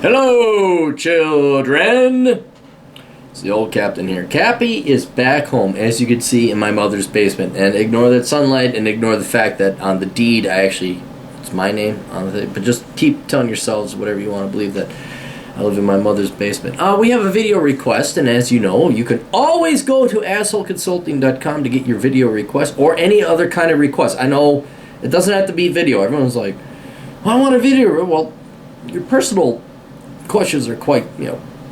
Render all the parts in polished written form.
Hello, children! It's the old captain here. Cappy is back home, as you can see, in my mother's basement. And ignore that sunlight and ignore the fact that on the deed, it's my name on the thing. But just keep telling yourselves whatever you want to believe that I live in my mother's basement. We have a video request, and as you know, you can always go to assholeconsulting.com to get your video request or any other kind of request. I know it doesn't have to be video. Everyone's like, well, I want a video. Well, your personal questions are quite,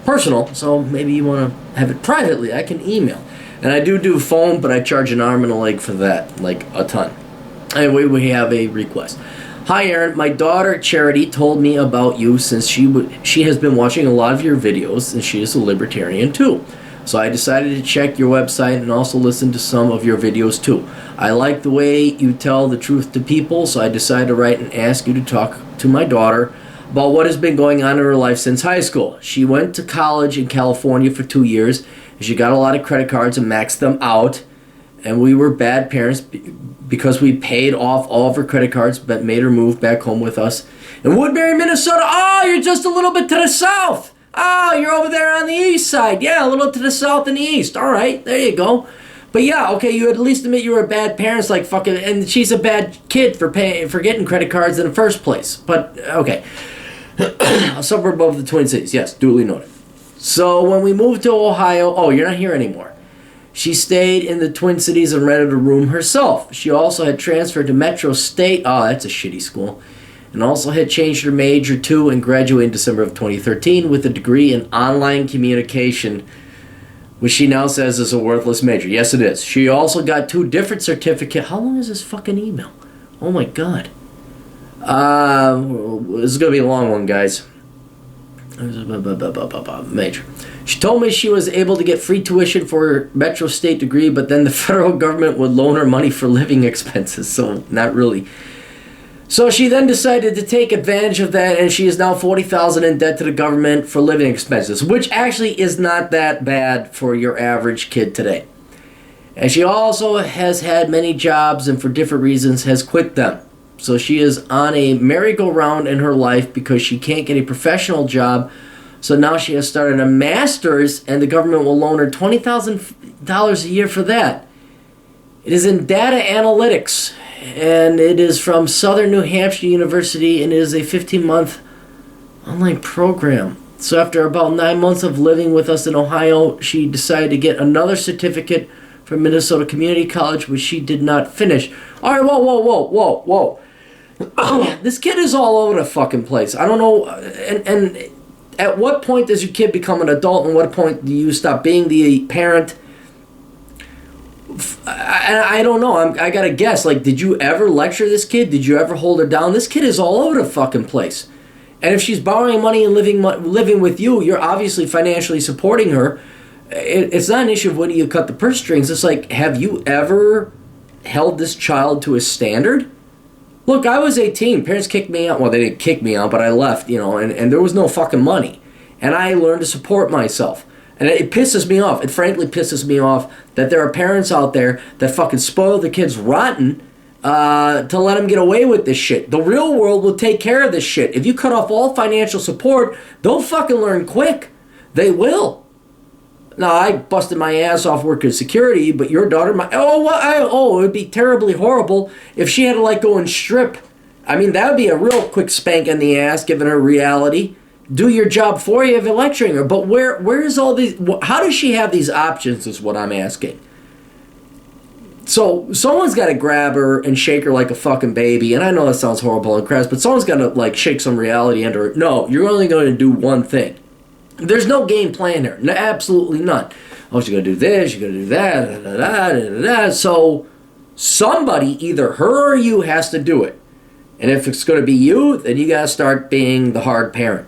personal, so maybe you want to have it privately. I can email. And I do phone, but I charge an arm and a leg for that, like a ton. Anyway, we have a request. Hi, Aaron. My daughter, Charity, told me about you since she has been watching a lot of your videos, and she is a libertarian, too. So I decided to check your website and also listen to some of your videos, too. I like the way you tell the truth to people, so I decided to write and ask you to talk to my daughter about what has been going on in her life since high school. She went to college in California for 2 years, and she got a lot of credit cards and maxed them out. And we were bad parents because we paid off all of her credit cards but made her move back home with us in Woodbury, Minnesota. Oh, you're just a little bit to the south. Oh, you're over there on the east side. Yeah, a little to the south and the east. All right, there you go. But yeah, okay, you at least admit you were a bad parent, like fucking, and she's a bad kid for getting credit cards in the first place. But okay. A suburb of the Twin Cities, yes, duly noted. So when we moved to Ohio, oh, you're not here anymore. She stayed in the Twin Cities and rented a room herself. She also had transferred to Metro State, oh, that's a shitty school, and also had changed her major too and graduated in December of 2013 with a degree in online communication, which she now says is a worthless major. Yes, it is. She also got 2 different certificates. How long is this fucking email? Oh my god. This is going to be a long one, guys. Major. She told me she was able to get free tuition for her Metro State degree, but then the federal government would loan her money for living expenses, so not really. So she then decided to take advantage of that, and she is now $40,000 in debt to the government for living expenses, which actually is not that bad for your average kid today. And she also has had many jobs and for different reasons has quit them. So she is on a merry-go-round in her life because she can't get a professional job. So now she has started a master's, and the government will loan her $20,000 a year for that. It is in data analytics, and it is from Southern New Hampshire University, and it is a 15-month online program. So after about 9 months of living with us in Ohio, she decided to get another certificate from Minnesota Community College, which she did not finish. All right, whoa. This kid is all over the fucking place. I don't know, and at what point does your kid become an adult, and what point do you stop being the parent? I don't know. I gotta guess. Like, did you ever lecture this kid? Did you ever hold her down? This kid is all over the fucking place. And if she's borrowing money and living with you, you're obviously financially supporting her. It's not an issue of when you cut the purse strings. It's like, have you ever held this child to a standard? Look, I was 18. Parents kicked me out. Well, they didn't kick me out, but I left, and there was no fucking money. And I learned to support myself. And it pisses me off. It frankly pisses me off that there are parents out there that fucking spoil their kids rotten to let them get away with this shit. The real world will take care of this shit. If you cut off all financial support, they'll fucking learn quick. They will. Now, I busted my ass off working security, but your daughter, it would be terribly horrible if she had to, go and strip. I mean, that would be a real quick spank in the ass, given her reality. Do your job for you if you're lecturing her. But where is all these, how does she have these options is what I'm asking. So, someone's got to grab her and shake her like a fucking baby, and I know that sounds horrible and crass, but someone's got to, shake some reality into her. No, you're only going to do one thing. There's no game plan here. No, absolutely none. Oh, she's going to do this, she's going to do that, So somebody, either her or you, has to do it. And if it's going to be you, then you got to start being the hard parent.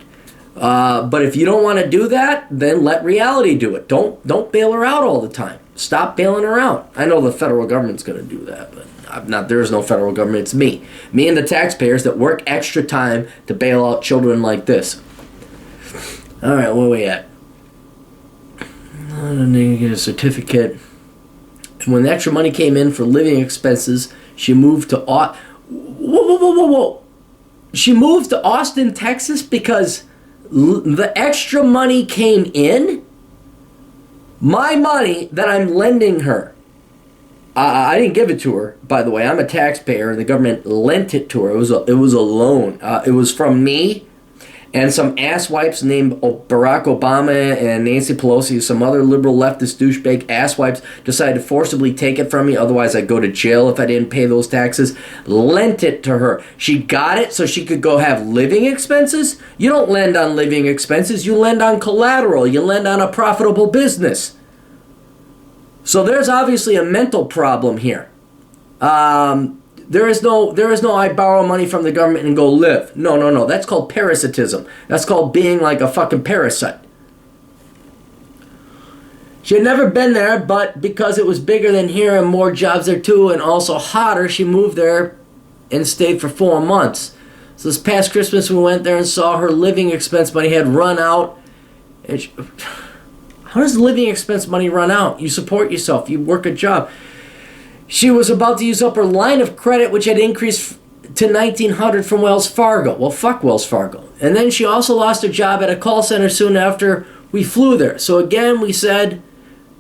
But if you don't want to do that, then let reality do it. Don't bail her out all the time. Stop bailing her out. I know the federal government's going to do that, but there is no federal government. It's me. Me and the taxpayers that work extra time to bail out children like this. All right, where are we at? I need to get a certificate. And when the extra money came in for living expenses, she moved to Whoa. She moved to Austin, Texas because The extra money came in. My money that I'm lending her. I didn't give it to her, by the way. I'm a taxpayer, and the government lent it to her. It was a loan. It was from me and some asswipes named Barack Obama and Nancy Pelosi, some other liberal leftist douchebag asswipes decided to forcibly take it from me. Otherwise, I'd go to jail if I didn't pay those taxes. Lent it to her. She got it so she could go have living expenses. You don't lend on living expenses. You lend on collateral. You lend on a profitable business. So there's obviously a mental problem here. There is no I borrow money from the government and go live. No. That's called parasitism. That's called being like a fucking parasite. She had never been there, but because it was bigger than here and more jobs there too, and also hotter, she moved there and stayed for 4 months. So this past Christmas we went there and saw her living expense money had run out. And how does living expense money run out? You support yourself. You work a job. She was about to use up her line of credit, which had increased to $1,900 from Wells Fargo. Well, fuck Wells Fargo. And then she also lost her job at a call center soon after we flew there. So again, we said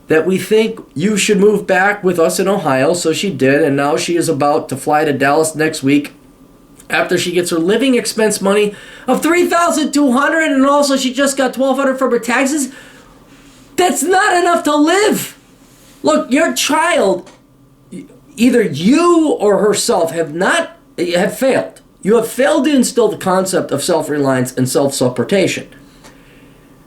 that we think you should move back with us in Ohio. So she did, and now she is about to fly to Dallas next week after she gets her living expense money of $3,200, and also she just got $1,200 from her taxes. That's not enough to live. Look, your child, either you or herself have failed. You have failed to instill the concept of self-reliance and self-supportation.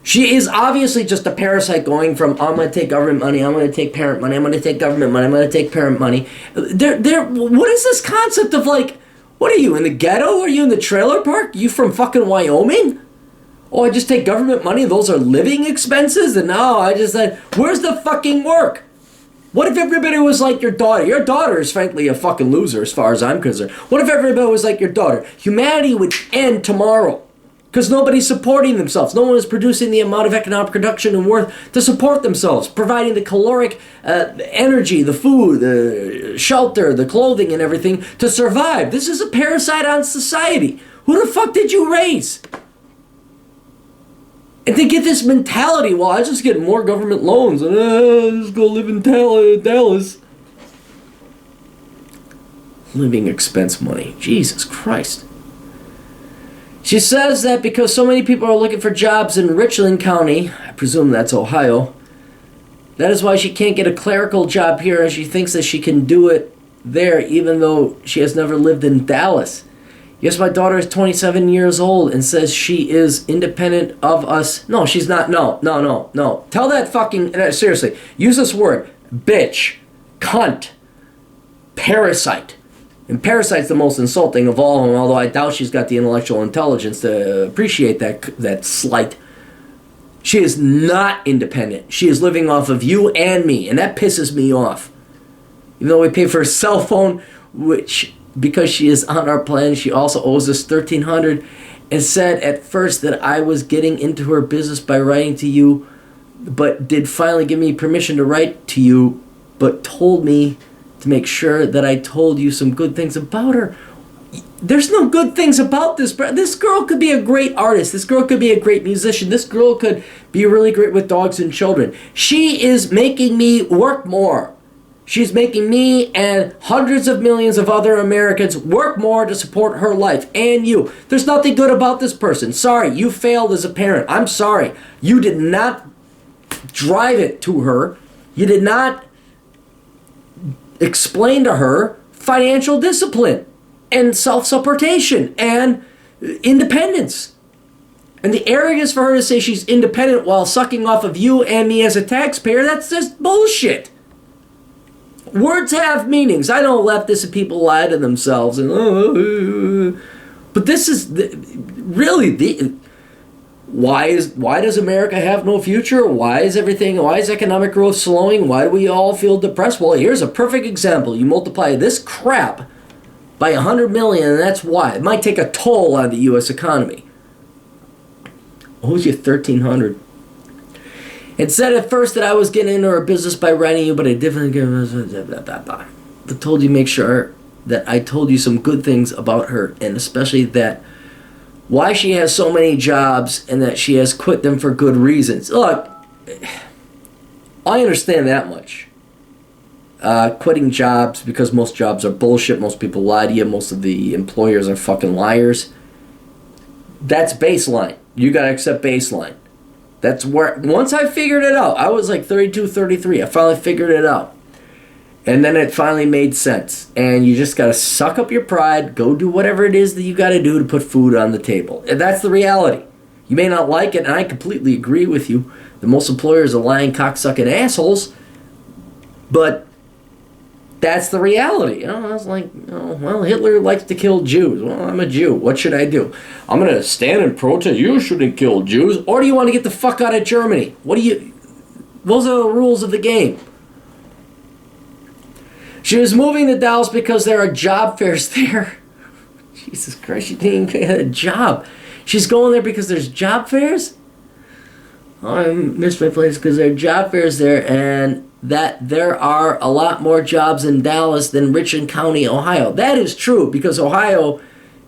She is obviously just a parasite going from, I'm going to take government money, I'm going to take parent money, I'm going to take government money, I'm going to take parent money. What is this concept of like, what are you, in the ghetto? Are you in the trailer park? You from fucking Wyoming? Oh, I just take government money, those are living expenses? And now I just said, where's the fucking work? What if everybody was like your daughter? Your daughter is frankly a fucking loser as far as I'm concerned. What if everybody was like your daughter? Humanity would end tomorrow because nobody's supporting themselves. No one is producing the amount of economic production and worth to support themselves, providing the caloric energy, the food, the shelter, the clothing, and everything to survive. This is a parasite on society. Who the fuck did you raise? And they get this mentality, well, I just get more government loans and just go live in Dallas. Living expense money. Jesus Christ. She says that because so many people are looking for jobs in Richland County, I presume that's Ohio, that is why she can't get a clerical job here, and she thinks that she can do it there even though she has never lived in Dallas. Yes, my daughter is 27 years old and says she is independent of us. No, she's not. No. Tell that fucking, seriously, use this word. Bitch. Cunt. Parasite. And parasite's the most insulting of all of them, although I doubt she's got the intellectual intelligence to appreciate that slight. She is not independent. She is living off of you and me, and that pisses me off. Even though we pay for a cell phone, which, because she is on our plan, she also owes us $1,300, and said at first that I was getting into her business by writing to you, but did finally give me permission to write to you, but told me to make sure that I told you some good things about her. There's no good things about this. This girl could be a great artist. This girl could be a great musician. This girl could be really great with dogs and children. She is making me work more. She's making me and hundreds of millions of other Americans work more to support her life and you. There's nothing good about this person. Sorry, you failed as a parent. I'm sorry. You did not drive it to her. You did not explain to her financial discipline and self-supportation and independence. And the arrogance for her to say she's independent while sucking off of you and me as a taxpayer, that's just bullshit. Words have meanings. I know leftist people lie to themselves, and but this is really the why does America have no future? Why is economic growth slowing? Why do we all feel depressed? Well, here's a perfect example. You multiply this crap by 100 million, and that's why. It might take a toll on the U.S. economy. Owes you $1,300. It said at first that I was getting into her business by writing you, but I definitely told you make sure that I told you some good things about her, and especially that why she has so many jobs and that she has quit them for good reasons. Look, I understand that much. Quitting jobs because most jobs are bullshit. Most people lie to you. Most of the employers are fucking liars. That's baseline. You gotta accept baseline. That's where, once I figured it out, I was like 32, 33. I finally figured it out. And then it finally made sense. And you just gotta suck up your pride, go do whatever it is that you gotta do to put food on the table. And that's the reality. You may not like it, and I completely agree with you. The most employers are lying, cocksucking assholes. But that's the reality. I was like, well, Hitler likes to kill Jews. Well, I'm a Jew. What should I do? I'm going to stand and protest. You shouldn't kill Jews. Or do you want to get the fuck out of Germany? Those are the rules of the game. She was moving to Dallas because there are job fairs there. Jesus Christ, she didn't even get a job. She's going there because there's job fairs? Oh, I missed my place because there are job fairs there, and that there are a lot more jobs in Dallas than Richland County, Ohio. That is true, because Ohio,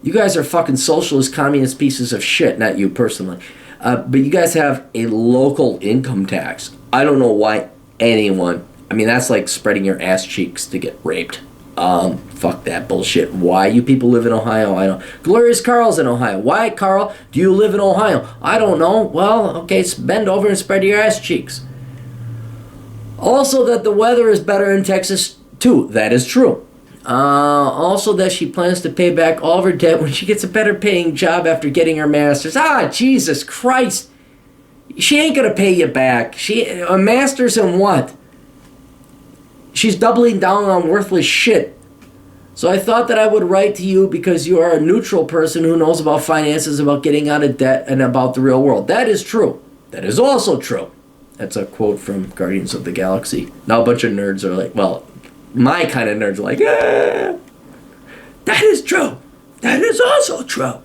you guys are fucking socialist, communist pieces of shit. Not you personally. But you guys have a local income tax. I don't know why anyone... I mean, that's like spreading your ass cheeks to get raped. Fuck that bullshit. Why you people live in Ohio? I don't. Glorious Carl's in Ohio. Why, Carl, do you live in Ohio? I don't know. Well, okay, bend over and spread your ass cheeks. Also, that the weather is better in Texas, too. That is true. Also, that she plans to pay back all of her debt when she gets a better paying job after getting her master's. Jesus Christ. She ain't going to pay you back. A master's in what? She's doubling down on worthless shit. So I thought that I would write to you because you are a neutral person who knows about finances, about getting out of debt, and about the real world. That is true. That is also true. That's a quote from Guardians of the Galaxy. Now a bunch of nerds are like, well, my kind of nerds are like, that is true. That is also true.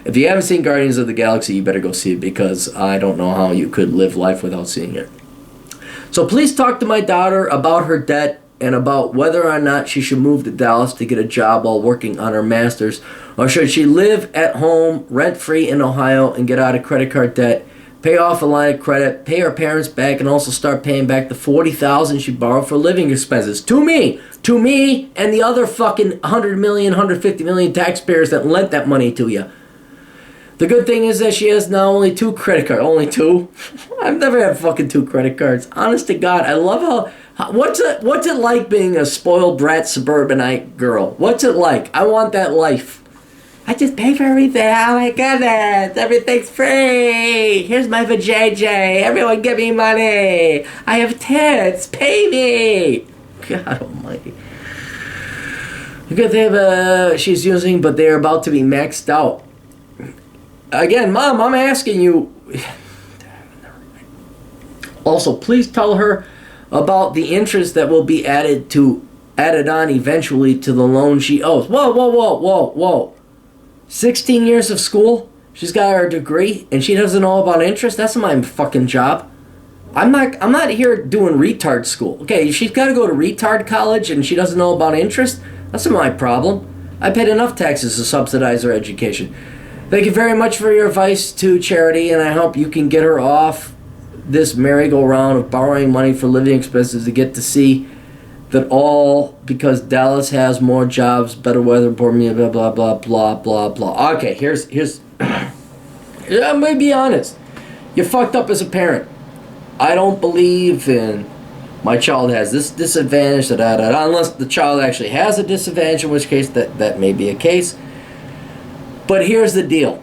If you haven't seen Guardians of the Galaxy, you better go see it, because I don't know how you could live life without seeing it. So please talk to my daughter about her debt and about whether or not she should move to Dallas to get a job while working on her master's, or should she live at home rent-free in Ohio and get out of credit card debt, pay off a line of credit, pay her parents back, and also start paying back the $40,000 she borrowed for living expenses. To me, and the other fucking 100 million, 150 million taxpayers that lent that money to you. The good thing is that she has now only 2 credit cards. Only 2? I've never had fucking 2 credit cards. Honest to God, I love how what's it like being a spoiled brat suburbanite girl? What's it like? I want that life. I just pay for everything. Oh my goodness, everything's free. Here's my vajayjay. Everyone give me money. I have tits. Pay me. God almighty. The good thing she's using, but they're about to be maxed out. Again, Mom, I'm asking you. Also, please tell her about the interest that will be added on eventually to the loan she owes. Whoa. 16 years of school? She's got her degree and she doesn't know about interest? That's not my fucking job. I'm not here doing retard school. Okay, she's got to go to retard college and she doesn't know about interest? That's not my problem. I paid enough taxes to subsidize her education. Thank you very much for your advice to Charity, and I hope you can get her off this merry-go-round of borrowing money for living expenses to get to see that all because Dallas has more jobs, better weather, blah, blah, blah, blah, blah, blah. Okay, here's I'm going to be honest. You're fucked up as a parent. I don't believe in my child has this disadvantage, unless the child actually has a disadvantage, in which case that may be a case. But here's the deal.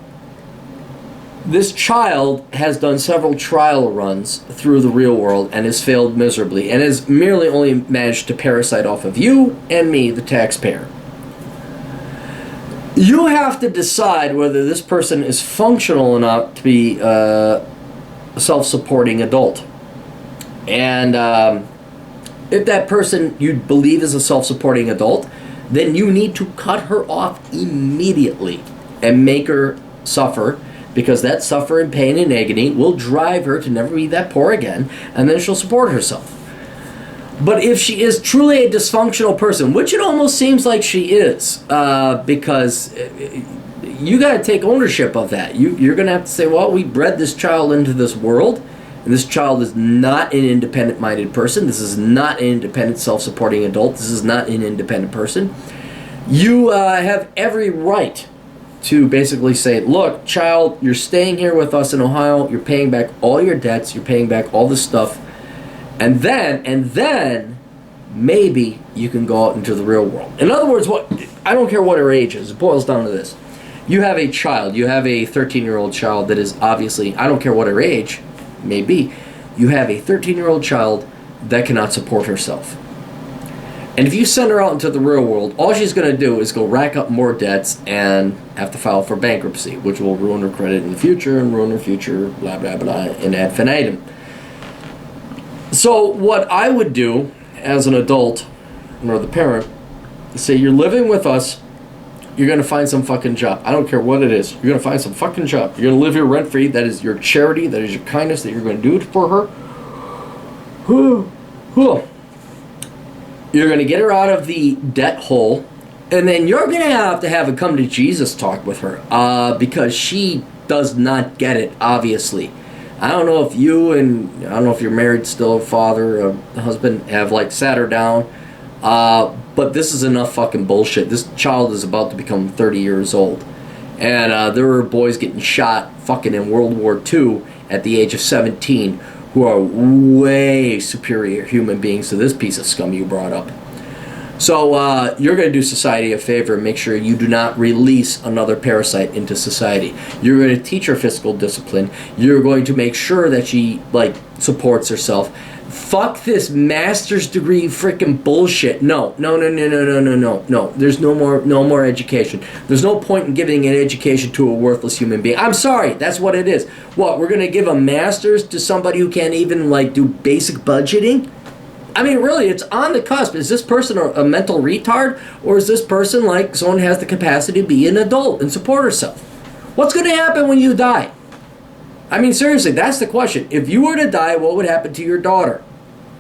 This child has done several trial runs through the real world and has failed miserably and has merely only managed to parasite off of you and me, the taxpayer. You have to decide whether this person is functional enough to be a self-supporting adult. And if that person you believe is a self-supporting adult, then you need to cut her off immediately and make her suffer, because that suffering, pain, and agony will drive her to never be that poor again, and then she'll support herself. But if she is truly a dysfunctional person, which it almost seems like she is, because you got to take ownership of that. You're going to have to say, well, we bred this child into this world, and this child is not an independent-minded person. This is not an independent, self-supporting adult. This is not an independent person. You have every right to basically say, look, child, you're staying here with us in Ohio. You're paying back all your debts. You're paying back all this stuff. And then maybe you can go out into the real world. In other words, I don't care what her age is. It boils down to this. You have a child. You have a 13-year-old child that is obviously, I don't care what her age may be, you have a 13-year-old child that cannot support herself. And if you send her out into the real world, all she's going to do is go rack up more debts and have to file for bankruptcy, which will ruin her credit in the future and ruin her future, blah, blah, blah, and ad infinitum. So what I would do as an adult, or the parent, is say, you're living with us, you're going to find some fucking job. I don't care what it is. You're going to find some fucking job. You're going to live here rent-free. That is your charity. That is your kindness that you're going to do for her. You're going to get her out of the debt hole, and then you're going to have a come to Jesus talk with her, because she does not get it, obviously. I don't know if you and, I don't know if you're married still, father, or husband, have like sat her down, but this is enough fucking bullshit. This child is about to become 30 years old, and there were boys getting shot fucking in World War II at the age of 17 who are way superior human beings to this piece of scum you brought up. So you're going to do society a favor and make sure you do not release another parasite into society. You're going to teach her fiscal discipline. You're going to make sure that she supports herself. Fuck this master's degree freaking bullshit. No. There's no more education. There's no point in giving an education to a worthless human being. I'm sorry, that's what it is. What, we're going to give a master's to somebody who can't even do basic budgeting? I mean, really, it's on the cusp. Is this person a mental retard? Or is this person someone who has the capacity to be an adult and support herself? What's going to happen when you die? I mean, seriously, that's the question. If you were to die, what would happen to your daughter?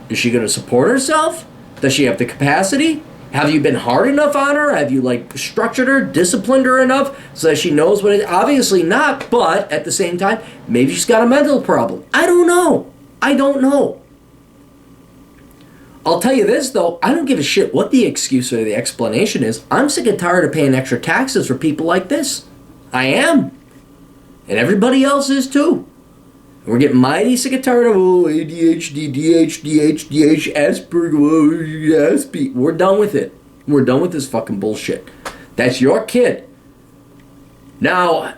Is she going to support herself? Does she have the capacity? Have you been hard enough on her? Have you structured her, disciplined her enough so that she knows what it is? Obviously not, but at the same time, maybe she's got a mental problem. I don't know. I'll tell you this, though. I don't give a shit what the excuse or the explanation is. I'm sick and tired of paying extra taxes for people like this. I am. And everybody else is, too. And we're getting mighty sick and tired of, ADHD, DHD, Asperger, Asp. We're done with it. We're done with this fucking bullshit. That's your kid. Now,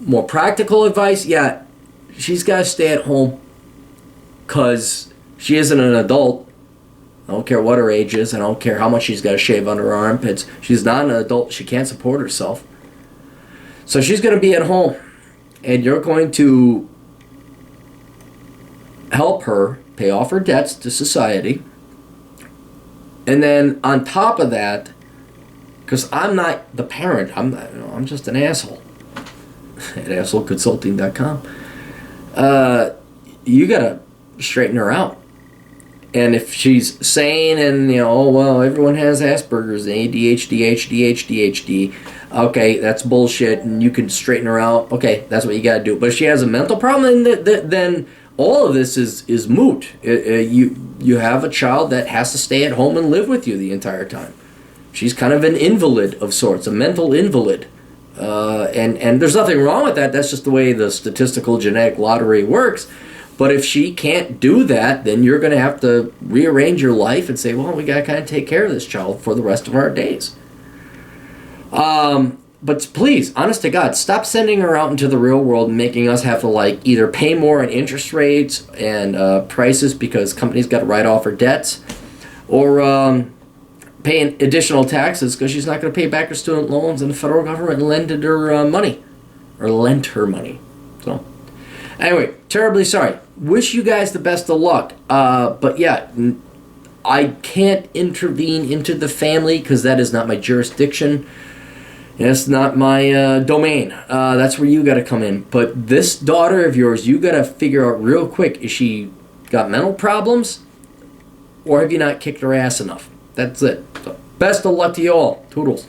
more practical advice, yeah, she's got to stay at home because she isn't an adult. I don't care what her age is. I don't care how much she's got to shave under her armpits. She's not an adult. She can't support herself. So she's going to be at home. And you're going to help her pay off her debts to society. And then on top of that, because I'm not the parent, I'm just an asshole. At assholeconsulting.com. You got to straighten her out. And if she's sane and, everyone has Asperger's, ADHD, okay, that's bullshit, and you can straighten her out. Okay, that's what you got to do. But if she has a mental problem, then all of this is moot. You have a child that has to stay at home and live with you the entire time. She's kind of an invalid of sorts, a mental invalid. And there's nothing wrong with that. That's just the way the statistical genetic lottery works. But if she can't do that, then you're going to have to rearrange your life and say, well, we got to kind of take care of this child for the rest of our days. But please, honest to God, stop sending her out into the real world and making us have to either pay more in interest rates and prices because companies got to write off her debts, or paying additional taxes because she's not going to pay back her student loans and the federal government lended her money, or lent her money. So anyway, terribly sorry. Wish you guys the best of luck. But yeah, I can't intervene into the family because that is not my jurisdiction. That's not my domain. That's where you got to come in. But this daughter of yours, you got to figure out real quick, is she got mental problems? Or have you not kicked her ass enough? That's it. So, best of luck to you all. Toodles.